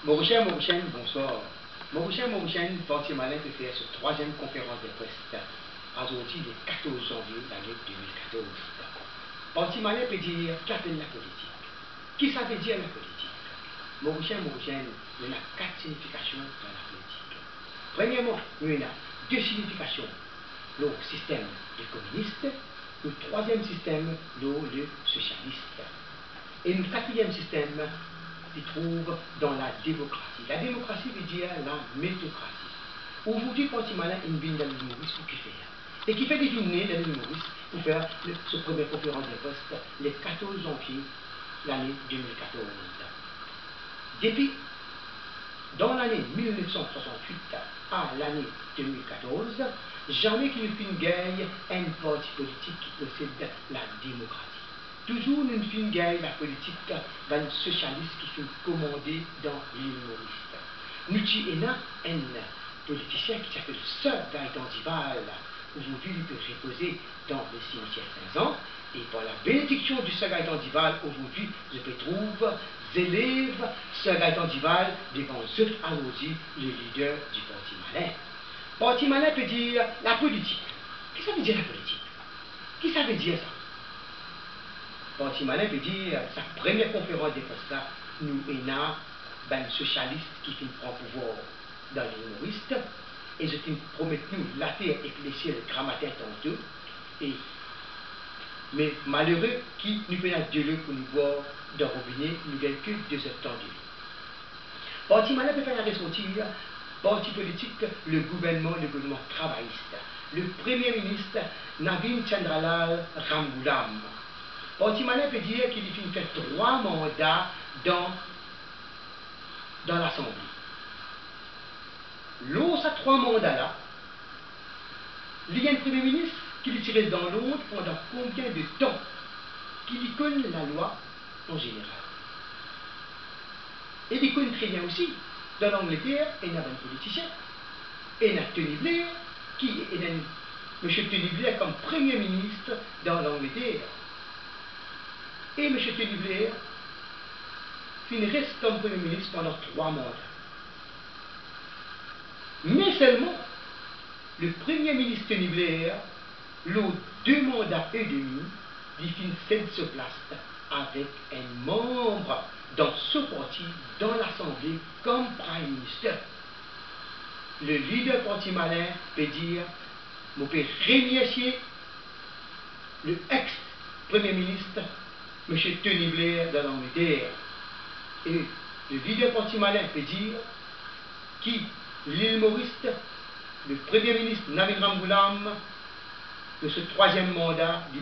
Mauricien, bonsoir. Mauricien, Parti Malin peut faire cette troisième conférence de presse aujourd'hui le 14 janvier l'année 2014. Parti Malin peut dire qu'appelle la politique. Qui ça veut dire la politique? Mauricien, il y a 4 significations dans la politique. Premièrement, il y a 2 significations. Le système du communiste, le troisième système, le socialiste. Et le quatrième système, il trouve dans la démocratie. La démocratie veut dire la méritocratie. Aujourd'hui, Parti Malin est une ville dans l'humorisme qui fait. Et qui fait définir dans l'humorisme pour faire ce premier conférence de presse le 14 janvier l'année 2014. Depuis, dans l'année 1968 à l'année 2014, jamais qu'il n'y ait une guerre, un parti politique qui possède la démocratie. Toujours une fin guerre, la politique d'un socialiste qui fait commander dans l'humoriste. Nous avons un politicien qui s'appelle Sir Gaëtan Dival. Aujourd'hui, il peut reposer dans le cimetière Saint-Jean. Et par la bénédiction du Sir Gaëtan Dival, aujourd'hui, je peux trouver élèves Sir Gaëtan Dival devant Zut Anozi, le leader du Parti Malin. Parti Malin peut dire la politique. Qu'est-ce que ça veut dire la politique? Qu'est-ce que ça veut dire ça? Parti Malin veut dire sa première conférence de presse, nous avons un socialiste qui prend pouvoir dans les humoristes, et je promets nous la terre et le ciel grammaire tantôt, mais malheureux qui nous fait de l'eau pour nous voir dans le robinet, nous n'avons que 2 heures de temps de l'eau. Parti Malin peut faire ressortir parti politique, le gouvernement travailliste, le premier ministre Navin Chandralal Ramgoolam. Parti Malin peut dire qu'il fait 3 mandats dans l'Assemblée. L'autre, ces 3 mandats-là, il y a un Premier ministre qui le tire dans l'autre pendant combien de temps qu'il connaît la loi en général. Et il connaît très bien aussi, dans l'Angleterre, il y a un politicien, et il y a Tony Blair, qui est M. Tony Blair comme Premier ministre dans l'Angleterre. Et M. Tony Blair reste comme Premier ministre pendant 3 mandats. Mais seulement, le Premier ministre Tony Blair, l'autre 2 mandats et demi, il cède ce place avec un membre dans ce parti, dans l'Assemblée, comme Prime Minister. Le leader Parti Malin peut dire, on peut remercier le ex-Premier ministre, M. Tony Blair de l'Angleterre. Et le leader Parti Malin peut dire qui, l'humoriste, le Premier ministre Navin Ramgoolam, de ce 3e mandat, il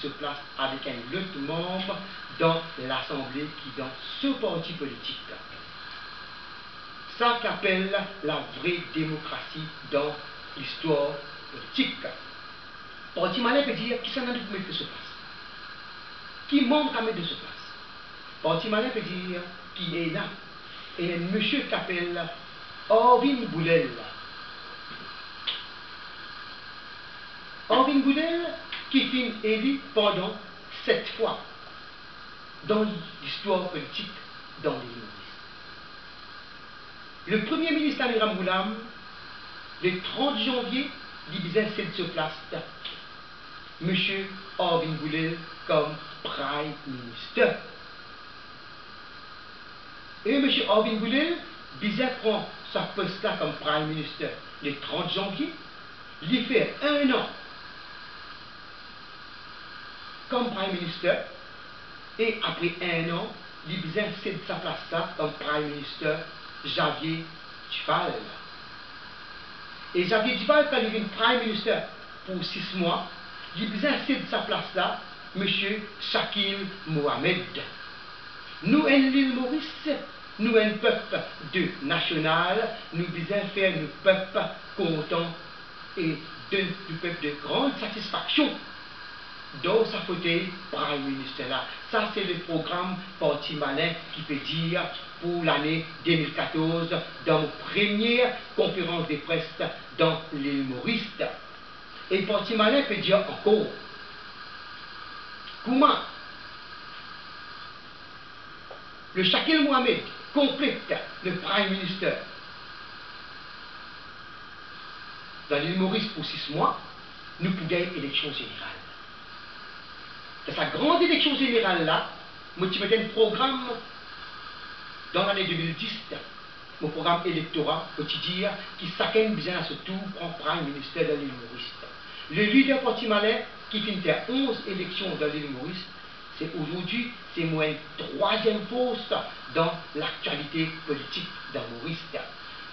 se place avec un autre membre dans l'Assemblée qui dans ce parti politique. Ça qu'appelle la vraie démocratie dans l'histoire politique. Parti Malin peut dire qui s'en a de mettre de ce place. Qui membre à mettre de ce place. Parti Malin peut dire qui est là. Et un monsieur qui s'appelle Orvin Boulel. Orvin Boulel qui fut élu pendant 7 fois dans l'histoire politique dans les humoristes. Le Premier ministre Navin Ramgoolam, le 30 janvier, il disait se place M. Orvin Boulel comme Prime Minister. Et M. Orvin Boulel, Bizet prend sa poste là comme Prime Minister le 30 janvier, il fait 1 an comme Prime Minister, et après 1 an, il cède sa place là comme Prime Minister Javier Duval. Et Javier Duval, quand il devient Prime Minister pour 6 mois, il cède sa place là, M. Shakil Mohamed. Nous, l'île Maurice, nous, un peuple de national, nous devons faire le peuple content et du peuple de grande satisfaction dans sa fauteuil Prime Minister là. Ça, c'est le programme Parti Malin qui peut dire pour l'année 2014 dans la première conférence de presse dans l'île Maurice. Et Parti Malin peut dire encore comment le Shakil Mohamed complète le Prime Minister dans l'île Maurice pour 6 mois, nous pouvons gagner une élection générale. Dans sa grande élection générale là, moi je mettais un programme dans l'année 2010, mon programme électoral quotidien qui chacun besoin à ce tour prend Prime Minister dans l'île Maurice. Le leader parti malais qui finit faire 11 élections dans l'île Maurice, c'est aujourd'hui, c'est moins troisième poste dans l'actualité politique dans Maurice.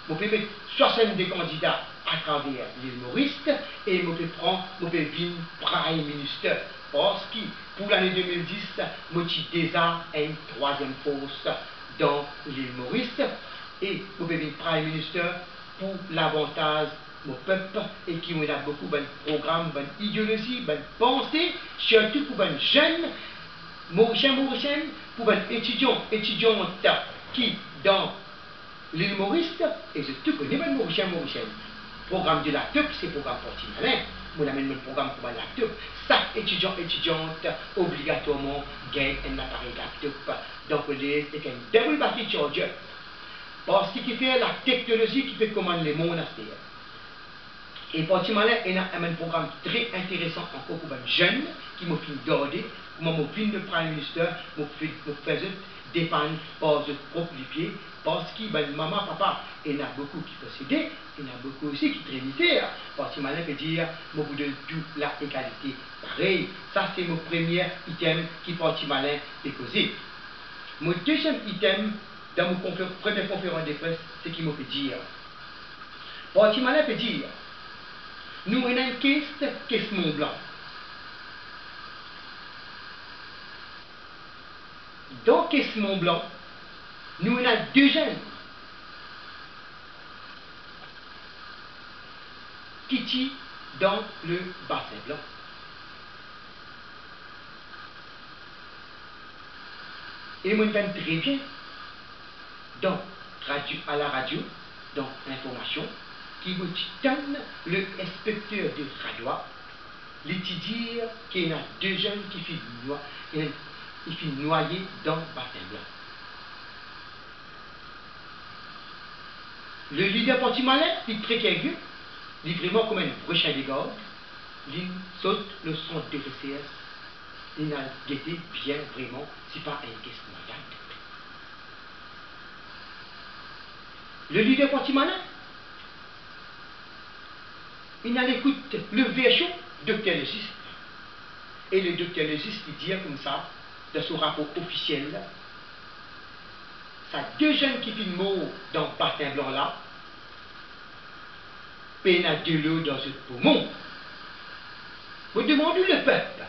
Je peux mettre 62 candidats à travers l'île Maurice et je peux prendre, je peux venir Prime Minister. Parce que pour l'année 2010, je suis déjà un troisième poste dans l'île Maurice et je peux venir Prime Minister pour l'avantage mon peuple et qui a beaucoup de programmes, de idéologie, de pensée, surtout pour les jeunes mauriciens, pour les étudiants, étudiantes qui dans l'île Maurice, et je tout connais les mauriciens. Programme de la TUP, c'est le programme Porti Malin. Moi, j'amène le programme pour la TUP. Chaque étudiant, étudiante, obligatoirement, gagne un appareil laptop dans le collège et un double battery charger. Parce qu'il fait la technologie qui fait commander les monastères. Et Porti Malin, il a un programme très intéressant encore pour les jeunes qui m'ont fait garder, comment m'ont fait le Prime Minister, m'ont fait dépendre par leur propre pied. Parce que maman, papa, il y en a beaucoup qui possédaient, il y en a beaucoup aussi qui trinitaient. Parce que malin peut dire, je vous donne tout la égalité. Pareil, ça c'est mon premier item qui Porti Malin est causé. Mon deuxième item, dans mon première conférence de presse, c'est qu'il m'a fait dire. Porti Malin peut dire, nous avons une caisse Mont Blanc. Dans caisse Mont Blanc, nous avons 2 jeunes qui tirent dans le bassin blanc. Et nous entendons très bien à la radio, dans l'information, qui nous donne le inspecteur de radio, il dit qu'il y a 2 jeunes qui finissent noyés dans le bassin blanc. Le leader Porti Malin, il est très curieux, il est vraiment comme un vrai chien de garde, il saute le centre de VCS, il a guetté bien vraiment, c'est pas une question de date. Le leader Porti Malin, il a l'écoute le VHO, docteur légiste, et le docteur légiste il dit comme ça, dans son rapport officiel, ça 2 jeunes qui filment morts dans le bassin blanc là, peine à de l'eau dans ce poumon. Vous demandez le peuple.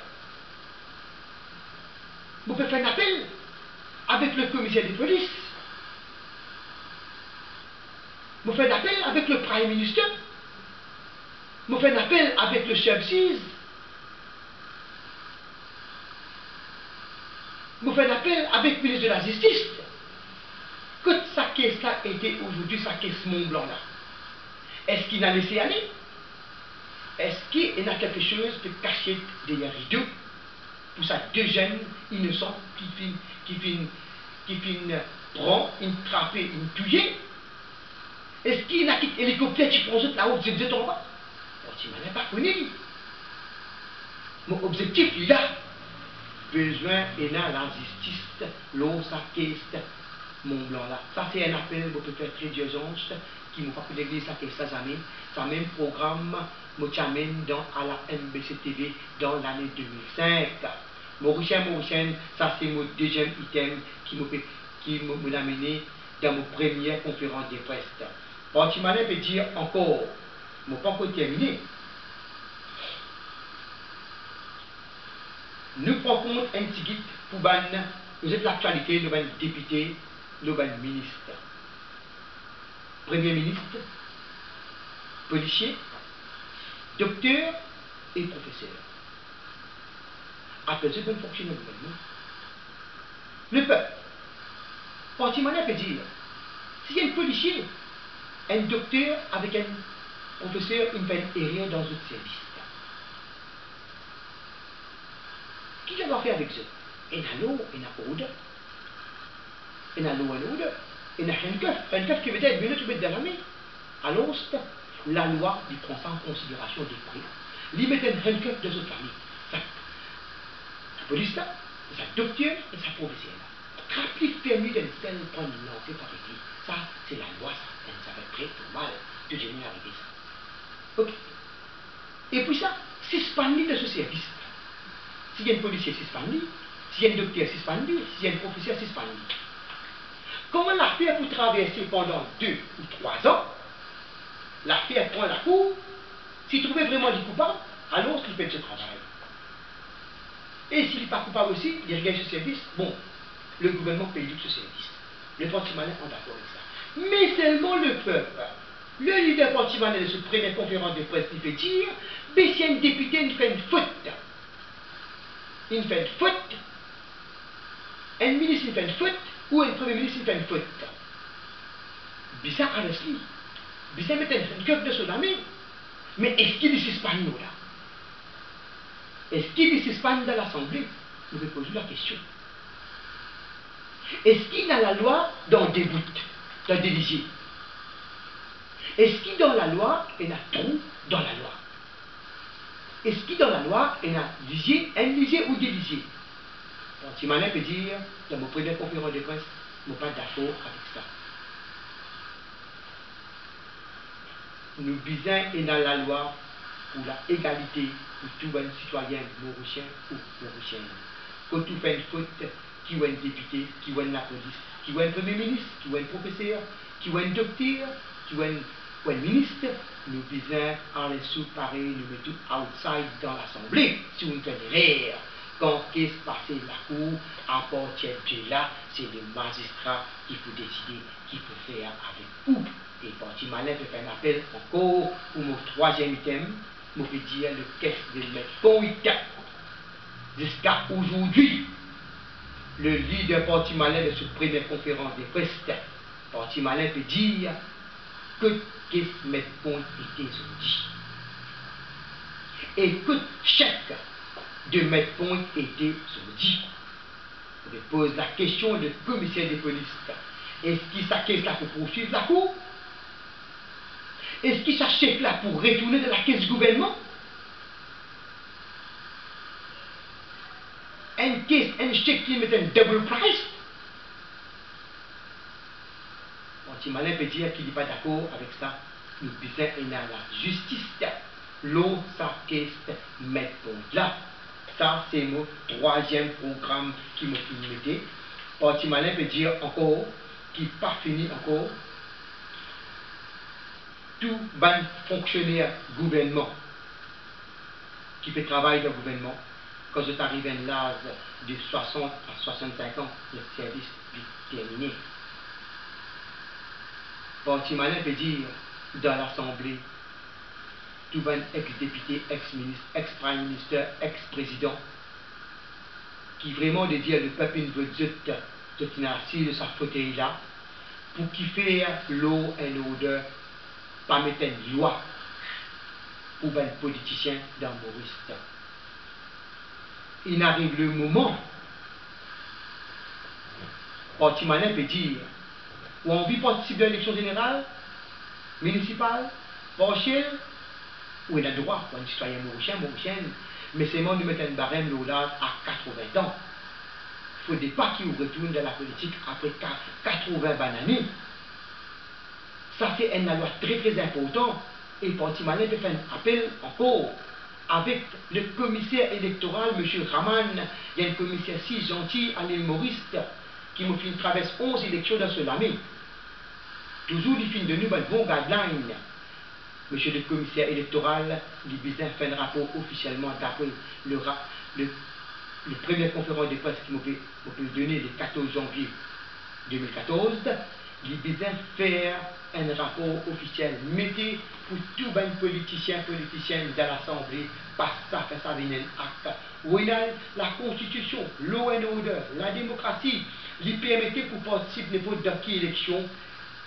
Vous pouvez faire un appel avec le commissaire de police. Vous faites un appel avec le Prime Minister. Vous faites un appel avec le chef 6. Vous faites un appel avec le ministre de la Justice. Que sa caisse là était aujourd'hui sa caisse Mont Blanc là. Est-ce qu'il a laissé aller? Est-ce qu'il y a quelque chose de caché derrière les rideau pour ça 2 jeunes innocents qui finissent prendre, une trapper, une tuer? Est-ce qu'il y a un hélicoptère qui prend là-haut, vous en bas? Tu m'en as pas connu. Mon objectif, il a besoin et la justice, l'eau, sa caisse, Mont Blanc là. Ça, c'est un appel, vous pouvez faire très d'urgence, qui m'ont pas pu l'église, ça fait ça jamais. Ça même programme, m'amène à la MBC TV dans l'année 2005. Mauricien, ça c'est mon deuxième item qui m'a amené dans mon première conférence de presse. Porti Malin peut dire encore, je n'ai pas encore terminé. Nous prenons compte un petit guide pour vous êtes l'actualité, le député, le ministre. Premier ministre, policier, docteur et professeur. Après, c'est bien fonctionner le gouvernement. Le peuple. Porti Malin peut dire, s'il y a un policier, un docteur avec un professeur, il ne fait rien dans notre service. Qui va faire avec eux? Il y a l'eau, il y a l'eau. et la loi ou deux, et la handcuff qui veut dire venu tout dans la main. Alors, la loi, il prend ça en considération des prix. Il met un handcuff de sa famille. Ça, la police là, sa docteur et sa professeur là. Quand il fait mieux d'un tel point de lancer par écrit, ça, c'est la loi, ça fait très normal de générer avec ça. Ok. Et puis ça, suspendu de ce service. S'il y a un policier suspendu, s'il y a un docteur suspendu, s'il y a un professeur suspendu. Comment l'affaire pour traverser pendant 2 ou 3 ans, l'affaire prend la cour, s'il trouvait vraiment du coupable, alors il fait ce travail. Et s'il n'est pas coupable aussi, il regagne ce service, bon, le gouvernement paye ce service. Le parti malin est d'accord avec ça. Mais seulement le peuple. Le leader parti malin de cette première conférence de presse, il peut dire, mais si un député il fait une faute, il fait une faute, un ministre il fait une faute, ou un premier ministre il fait une faute. Bizarre à l'esprit. Bizarre mettre un cœur de son ami. Mais est-ce qu'il est suspend nous là? Est-ce qu'il est suspend dans l'Assemblée? Nous devons poser la question. Est-ce qu'il y a la loi dans des bouts, dans des lisiers? Est-ce qu'il dans la loi, il y a trou dans la loi? Est-ce qu'il dans la loi, il y a un lisier ou des lisiers? Si Malin peut dire, dans mon première conférence de presse, je ne suis pas d'accord avec ça. Nous visons dans la loi pour la égalité pour tout un citoyen mauricien ou mauricienne. Quand tu fais une faute, qui est un député, qui est la police, qui est un premier ministre, qui est un professeur, qui est un docteur, qui est un ministre, nous visons à les séparer, nous mettons outside dans l'Assemblée, si on fait rire. Quand qu'est-ce passé la cour, à partir de là, c'est le magistrat qui peut décider, qui peut faire avec vous. Et Parti Malin peut faire un appel encore pour mon troisième thème, je peux dire le qu'est-ce de mettre bon item. Jusqu'à aujourd'hui, le leader Parti Malin de cette première conférence de presse, Parti Malin peut dire que qu'est-ce mettre bon était aujourd'hui. Et que chaque de mettre point était aujourd'hui. Je pose la question du commissaire de police. Est-ce qu'il s'acquiert là pour poursuivre la cour? Est-ce qu'il s'achète là pour retourner de la caisse du gouvernement? Un chèque qui met un double price? Parti Malin peut dire qu'il n'est pas d'accord avec ça. Nous disons qu'il y a la justice. L'eau, sa caisse, met bon là. Ça, c'est mon troisième programme qui me fait. Parti Malin peut dire encore qu'il n'est pas fini encore. Tout bon fonctionnaire gouvernement qui fait travail dans le gouvernement, quand je t'arrive à l'âge de 60 à 65 ans, le service est terminé. Parti Malin peut dire dans l'Assemblée, tout bon ex-député, ex-ministre, ex-prime minister, ex-président, qui vraiment de dire le peuple ne veut dire de tenir assis de sa fauteuil là, pour qu'il fasse l'eau et l'odeur, pas mettre une loi pour un politicien dans Maurice. Il arrive le moment, Parti Malin peut dire, où on vit participer à l'élection générale, municipale, partielle, où il a droit pour un citoyen mauricien, mauricienne, mais c'est moi de mettre un barème l'audace à 80 ans. Il ne faudrait pas qu'il retourne dans la politique après 80 années. Ça, c'est une loi très très importante. Et Parti Malin peut faire un appel encore avec le commissaire électoral, M. Raman. Il y a un commissaire si gentil à l'île Maurice qui me fait traverse 11 élections dans ce année. Toujours, il finit de nous un bon guideline. Monsieur le commissaire électoral, il a fait un rapport officiellement d'après le première conférence de presse qui m'a donné le 14 janvier 2014. Il a fait un rapport officiel, mettez pour tout bon politicien dans l'Assemblée, parce que ça vient un acte. Où il y a la Constitution, law and order, la démocratie, lui permettait pour participer à n'importe quelle élection,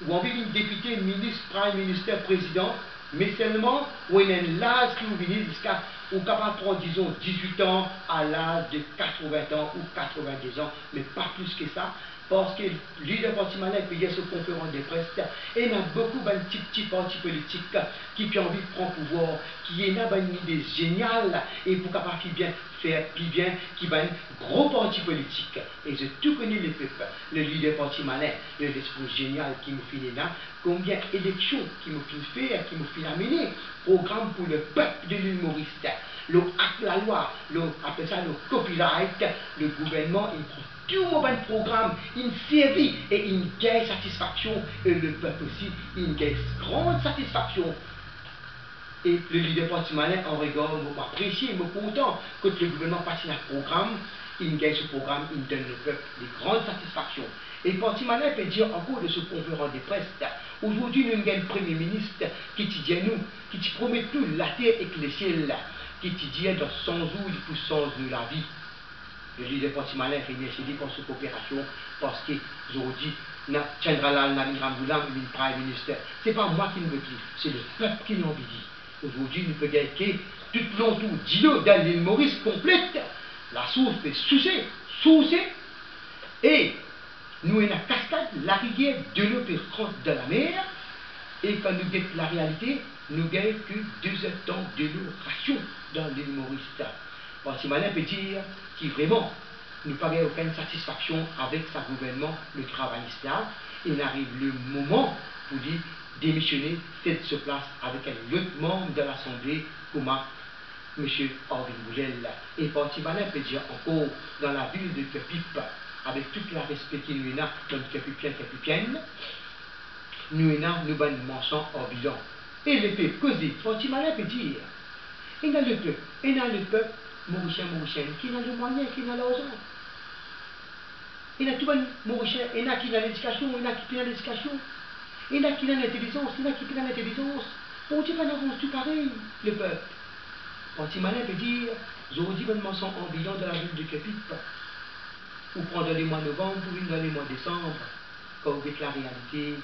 où on veut une députée, ministre, prime minister, président, mais seulement où il y a l'âge qui vous venez jusqu'à, ou capable de prendre, disons, 18 ans à l'âge de 80 ans ou 82 ans, mais pas plus que ça. parce que le leader parti malin peut dire ce conférence de presse, et il y a beaucoup de petits partis politiques qui ont envie de prendre pouvoir, qui ont une idée géniale, et pour capable bien faire, puis bien, qui va un gros parti politique. Et je tout connais les peuples, le leader parti malin, le discours génial qui nous finit là, combien d'élections qui nous finit faire, qui nous finit amener, programme pour le peuple de l'humoriste, la loi, après ça, le copyright, le gouvernement, il prend tout mon programme, il servit et il gagne satisfaction, et le peuple aussi, il gagne grande satisfaction. Et le leader parti malin en regard, m'apprécie, me content, quand le gouvernement passe un programme, il gagne ce programme, il donne le peuple des grandes satisfactions. Et le parti malin peut dire encore de ce conférence de presse, aujourd'hui nous avons un premier ministre qui dit à nous, qui te promet tout, la terre et le ciel, qui te dit dans 100 jours, il faut 100 jours la vie. Le leader parti malin fait décider pour cette coopération parce qu'aujourd'hui, Chandralal Navindra Moulam, le Prime Minister, ce n'est pas moi qui nous le dis, c'est le peuple qui nous le dit. Aujourd'hui, nous pouvons gagner tout l'entour d'îlot dans l'île Maurice complète. La source est sourcée, et nous avons la cascade, la rivière de l'eau qui rentre dans la mer, et quand nous gagnons la réalité, nous gagnons que 2 temps de l'eau ration dans l'île Maurice. Parti malin peut dire qui vraiment nous pas aucune satisfaction avec sa gouvernement, le travailliste là, il arrive le moment pour lui démissionner, faire se place avec un autre membre de l'Assemblée, comme M. Orvin Bougel. Et parti malin peut dire encore dans la ville de Kepip, avec tout le respect qu'il nous a dans le Kepipienne, nous avons une mention en bilan. Et le peuple, causé, parti malin peut dire, il y a le peuple, Mauricien, qui n'a le moyen, qui n'a l'argent. Il y a tout le monde, Mauricien, il y a qui n'a l'éducation, il y a qui n'a l'éducation. Il y a qui n'a l'intelligence, il y a qui n'a l'intelligence. On ne dit pas tout pareil, le peuple. Parti malin peut dire, aujourd'hui, une mention en bilan de la ville de Kepip, ou prendre les mois de novembre, ou dans les mois de décembre, quand vous êtes la réalité,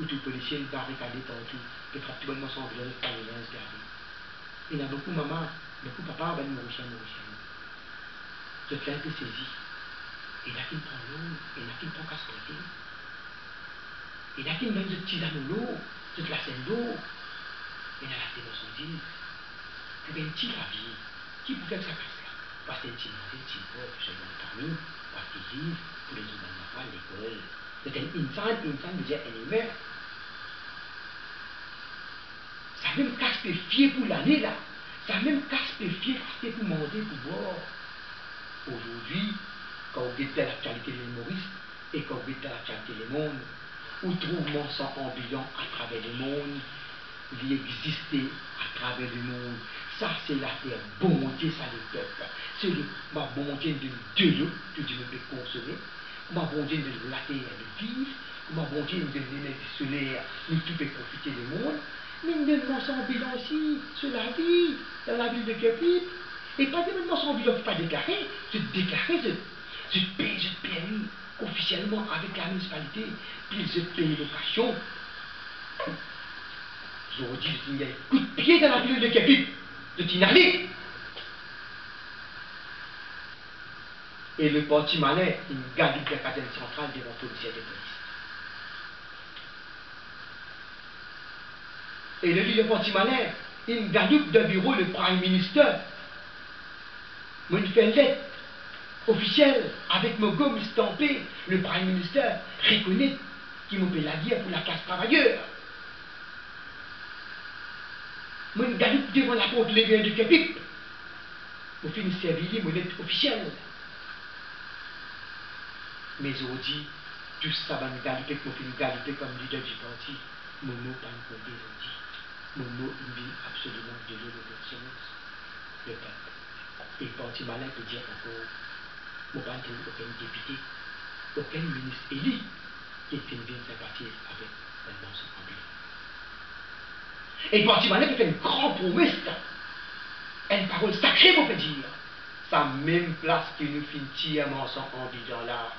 où tout policier va regarder partout, peut-être tout le monde mention en bilan de pas les gens garder. Il y a beaucoup de maman, beaucoup de papa, ben Mauricien. Je suis un peu saisi. Il y a qui me prend l'eau, il y a qui me prend casse-côté. Il y a qui me donne de petits anneaux l'eau, de la scène d'eau. Il y a la témoignage. Pour un petit la vie, qui peut faire ça comme ça? Parce que c'est un petit peu, je suis dans le famille, parce qu'ils vivent, pour les enfants à l'école. C'est un insan veut dire un humain. Ça même casse les fiers pour l'année là. Ça même casse les fiers parce que pour manger, pour boire. Aujourd'hui, quand vous êtes dans l'actualité de l'humoriste et quand vous êtes dans l'actualité du monde, où trouve-moi ça ambiant à travers le monde, il existait à travers le monde. Ça, c'est la terre, bonté, ça le peuple. C'est ma bonté de l'eau, que Dieu me peut consommer, ma bonté de la terre de vivre, ma bonté de l'énergie solaire, nous tout peut profiter du monde. Mais nous devons s'en bilan aussi sur la vie, dans la ville de Kepip. Et pas même son bilan qui pas déclaré, je déclaré, je paye officiellement avec la municipalité, puis je paye location. Aujourd'hui, je dis, coup de pied dans la ville de Kepip, de Tinali. Et le parti malin, il gagne la cadence centrale devant le policier de police. Et le parti malin, il gagne de bureau le Prime Minister. Moi, je fais une lettre officielle avec mon gomme stampé. Le Prime Minister reconnaît qu'il me paie la guerre pour la classe travailleur. Moi, je gagne devant la porte légale de Kepip. Je fais une service, mon lettre officielle. Mais aujourd'hui, tout ça va me galiper, je fais une galiper comme leader du parti. Mon mot, pas une compter aujourd'hui. Mon mot, il vit absolument de l'obéissance. Le peuple. Et le parti malin peut dire encore, je ne trouve aucun député, aucun ministre élu qui fait une sympathie avec un mensonge ambulant. Et le parti malin peut faire une grande promesse, une parole sacrée, on peut dire. Sa même place que nous finissons un mensonge ambulant là,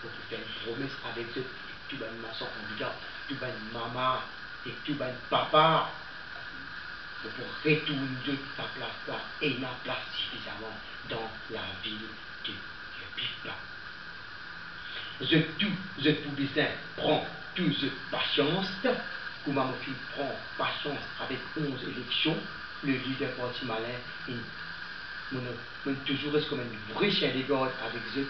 on peut faire une promesse avec eux, tout un mensonge ambulant, tout un maman et tout un papa. Pour retourner de ta place là et la place suffisamment dans la ville de Kepip. je tout besoin prend tout de patience, comme mon fils prend patience avec 11 élections, le leader parti malin, toujours reste comme un vrai chien de garde avec eux,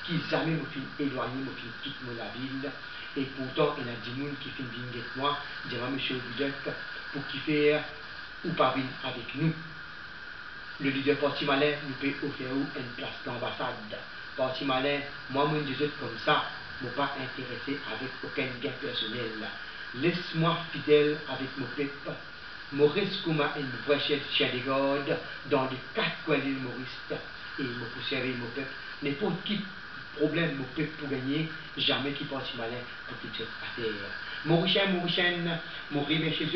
qui jamais me fait éloigner, me fait quitter la ville, et pourtant il y a des gens qui finissent bien avec moi, dis moi monsieur le leader, pour qui faire ou pas venir avec nous. Le leader parti malin nous peut offrir une place d'ambassade. Parti malin, moi, je dis comme ça, je ne suis pas intéressé avec aucun gain personnel. Laisse-moi fidèle avec mon peuple. Maurice comme une vraie chien de garde dans les 4 coins de l'île Maurice. Et je peux servir mon peuple. N'importe qui problème mon peuple pour gagner, jamais qui parti malin pour qu'il se fasse. Mauricien, je remercie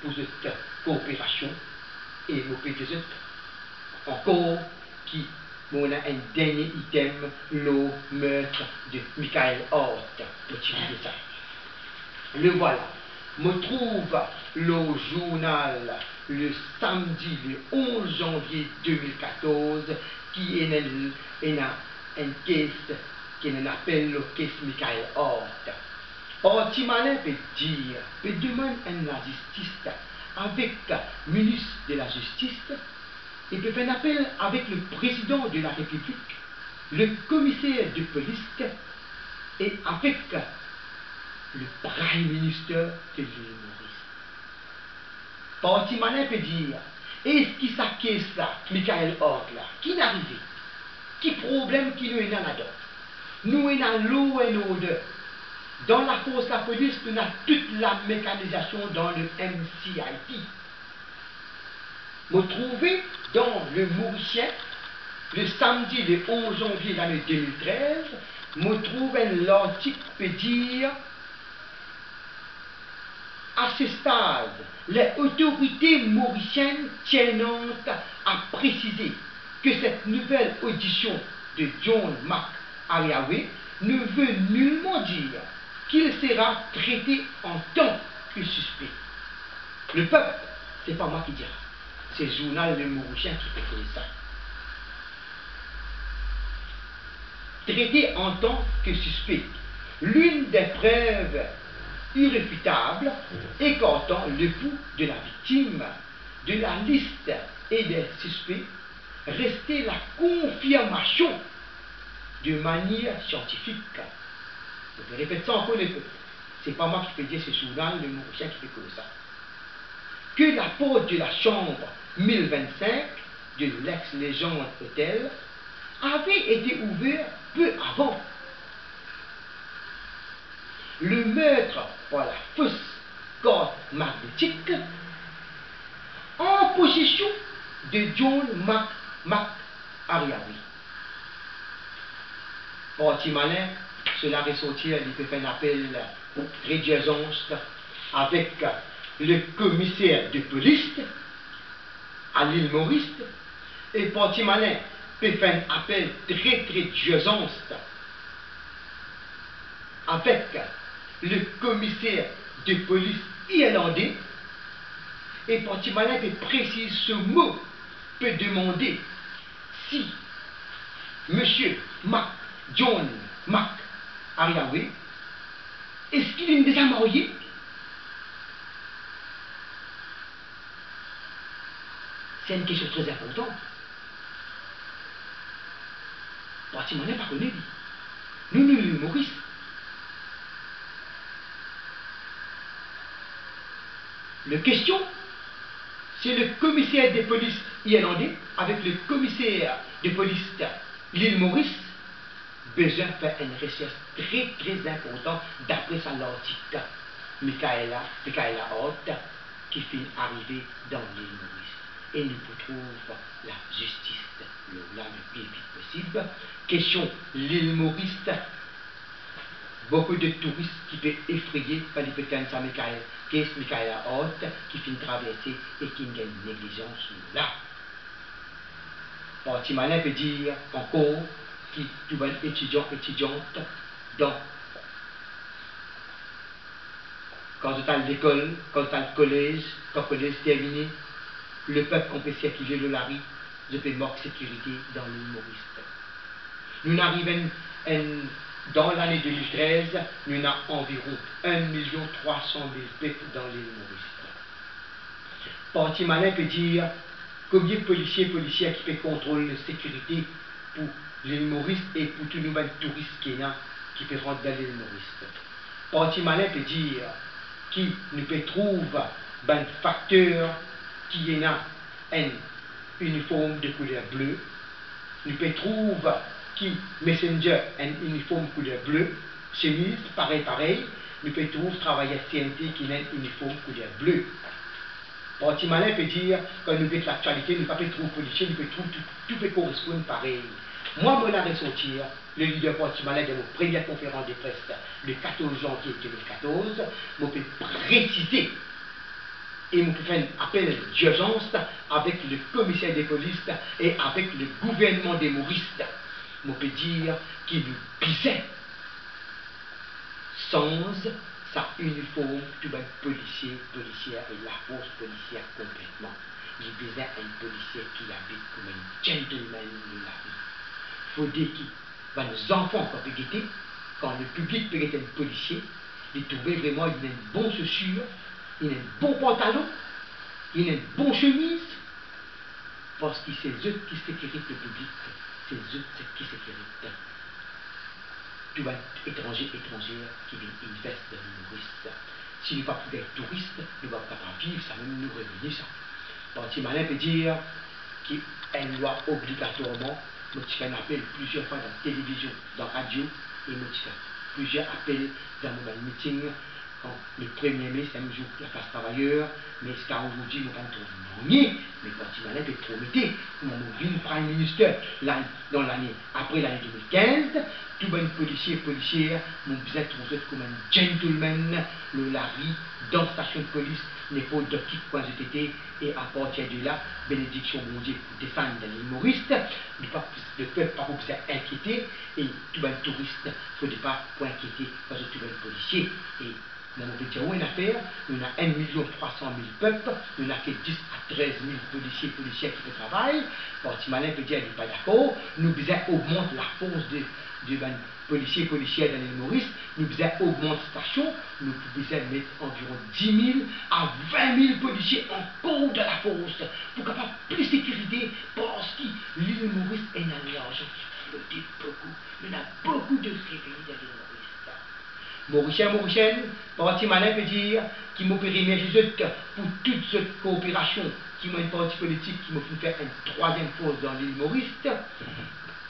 pour cette coopération. Et je peux encore qui on a un dernier item, le meurtre de Michael Hort. Petit ça. Le voilà. Me trouve le journal le samedi, le 11 janvier 2014, qui est une caisse qui appelle le caisse Michael Hort. Or, Timalin peut dire, peut demander à la justice avec le ministre de la Justice. Il peut faire un appel avec le président de la République, le commissaire de police et avec le prime ministre de l'île Maurice. Parti malin peut dire, est-ce qu'il s'acquiert ça, Michael Hort là, qui n'est arrivé? Qui problème qui nous est là-dedans? Nous est dans l'eau et l'odeur. Dans la force de la police, nous avons toute la mécanisation dans le MCIT. Vous trouvez dans le Mauricien, le samedi, le 11 janvier de l'année 2013, vous trouvez l'article qui peut dire à ce stade, les autorités mauriciennes tiennent à préciser que cette nouvelle audition de John McAriawe ne veut nullement dire qu'il sera traité en tant que suspect. Le peuple, ce n'est pas moi qui dira. C'est le journal Le Mauricien qui fait ça. Traité en tant que suspect. L'une des preuves irréfutables écartant le pouls de la victime de la liste et des suspects restait la confirmation de manière scientifique. Je répète ça encore un peu. C'est pas moi qui fais dire ce journal, Le Mauricien qui fait comme ça. Que la porte de la chambre 1025 de l'ex-légende hôtel avait été ouverte peu avant. Le meurtre par la fausse corde magnétique en possession de John McAriawe. Parti malin, cela ressortir, il peut faire un appel pour rédiaisance avec le commissaire de police à l'île Maurice, et parti malin peut faire un appel très d'urgence avec le commissaire de police irlandais, et parti malin peut préciser ce mot, peut demander si monsieur John McAriawe, est-ce qu'il est déjà marié? C'est une question très importante. Parti malin pas connu. Nous, l'île Maurice. La question, c'est le commissaire de police irlandais avec le commissaire de police de l'île Maurice besoin de faire une recherche très importante d'après ça l'article Michael Hort qui finit arriver dans l'île Maurice. Et nous retrouvons la justice là le plus vite possible. Question l'île Maurice. Beaucoup de touristes qui peuvent effrayer par les pétans à Michael Hort qui finit traverser et qui a une négligence là. Parti malin peut dire encore qui tout va étudiante dans quand tu as l'école, quand tu as le collège, quand le collège est terminé, le peuple qu'on peut circuler de la rue, je peux manquer sécurité dans l'île Maurice. Nous arrivons à une dans l'année 2013, nous avons environ 1 300 000 peuples dans l'île Maurice. Parti malin peut dire combien de policiers qui fait contrôle de sécurité pour l'île Maurice et pour tous les nouveaux touristes qui fait rentrer dans l'île Maurice. Parti malin peut dire qui nous peut trouver un facteur qui est un uniforme de couleur bleue, nous peut trouver qui messenger un uniforme couleur bleue, chemise pareil, nous peut trouver travailler CNT qui a un uniforme couleur bleue. Parti malin peut dire, quand nous avons l'actualité, nous ne pouvons pas trouver policier, nous pouvons trouver tout peut correspondre pareil. Moi, je vais ressortir, le leader parti malin de mon première conférence de presse le 14 janvier 2014, je peux préciser et je peux faire un appel d'urgence avec le commissaire des polices et avec le gouvernement des Mauristes. Je peux dire qu'il nous pisait sans sa uniforme, tout le policière et la force policière complètement. Il visait un policier qui habite comme un gentleman de la vie. Il faut dire que les enfants, quand le public peut être un policier, ils trouvaient vraiment qu'il a une bonne chaussure, il a un bon pantalon, il a une bonne chemise, parce que c'est eux qui sécurisent le public, c'est eux qui sécurisent tout étranger qui vient investir dans l'humoriste. Si nous ne pouvons pas être touristes, nous ne pouvons pas vivre, ça même nous revenir ça. Parti malin peut dire qu'elle doit obligatoirement, nous fait un appel plusieurs fois dans la télévision, dans la radio, et nous fait plusieurs appels dans nos meetings. Le 1er mai, c'est un jour la classe travailleur, mais jusqu'à aujourd'hui, nous ne pouvons pas trouver mais Parti malin peut promettre, nous avons vu le Prime Minister dans l'année, après l'année 2015, tout bon policier et policière, nous devons trouver comme un gentleman, le Larry, dans la station de police, n'est pas de petits points de TT, et à partir de là, bénédiction mon Dieu pour descendre dans l'île Maurice, le peuple pas pour inquiéter, et tout bon touriste, il ne faut pas inquiéter parce que tout bon policier, et dans nos petits une affaire, nous avons 1 300 000 peuples, nous avons 10 à 13 000 policiers et policières qui font travail. Parti malin peut dire qu'il n'est pas d'accord. Nous devons augmenter la force des policiers et policières dans l'île Maurice. Nous devons augmenter la station. Nous devons mettre environ 10 000 à 20 000 policiers encore dans la force pour avoir plus de sécurité parce que l'île Maurice est un argent qui flotte beaucoup. Il y a beaucoup de réveillés dans l'île Maurice. Mauricien, parti malin peut dire qu'il m'a périmé pour toute cette coopération, qui m'a une partie politique qui m'a fait faire une troisième fois dans l'île Maurice.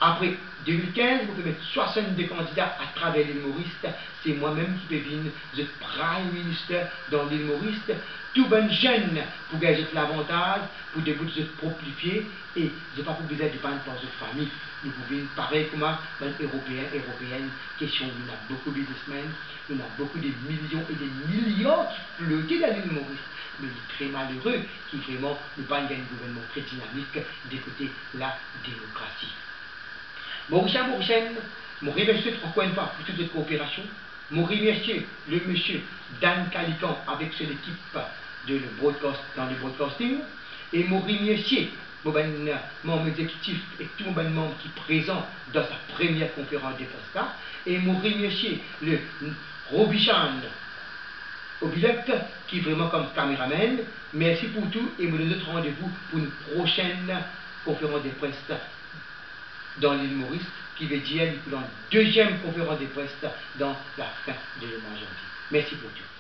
Après 2015, vous pouvez mettre 62 candidats à travers l'île Maurice. C'est moi-même qui peux venir le Prime Minister dans l'île Maurice. Tout bon jeune pour gagner l'avantage, pour débouter de proplifier et je pas pour besoin de dépendre dans une famille. Nous pouvons, pareil comme les Européennes, question, il y a beaucoup de businessmen, il y a beaucoup de millions et des millions qui flottent dans l'île Maurice. Mais il est très malheureux qui vraiment ne pas un gouvernement très dynamique d'écouter la démocratie. Mauricien, je remercie encore une fois pour toute cette coopération. Je remercie le monsieur Dan Calican avec son équipe dans le broadcasting. Et je remercie mon membre exécutif et tout mon membre qui est présent dans sa première conférence de presse. Et je remercie le Robichan Obilek qui est vraiment comme caméraman. Merci pour tout et je vous donne rendez-vous pour une prochaine conférence de presse dans l'île Maurice, qui veut dire la deuxième conférence de presse dans la fin de janvier. Merci pour tout.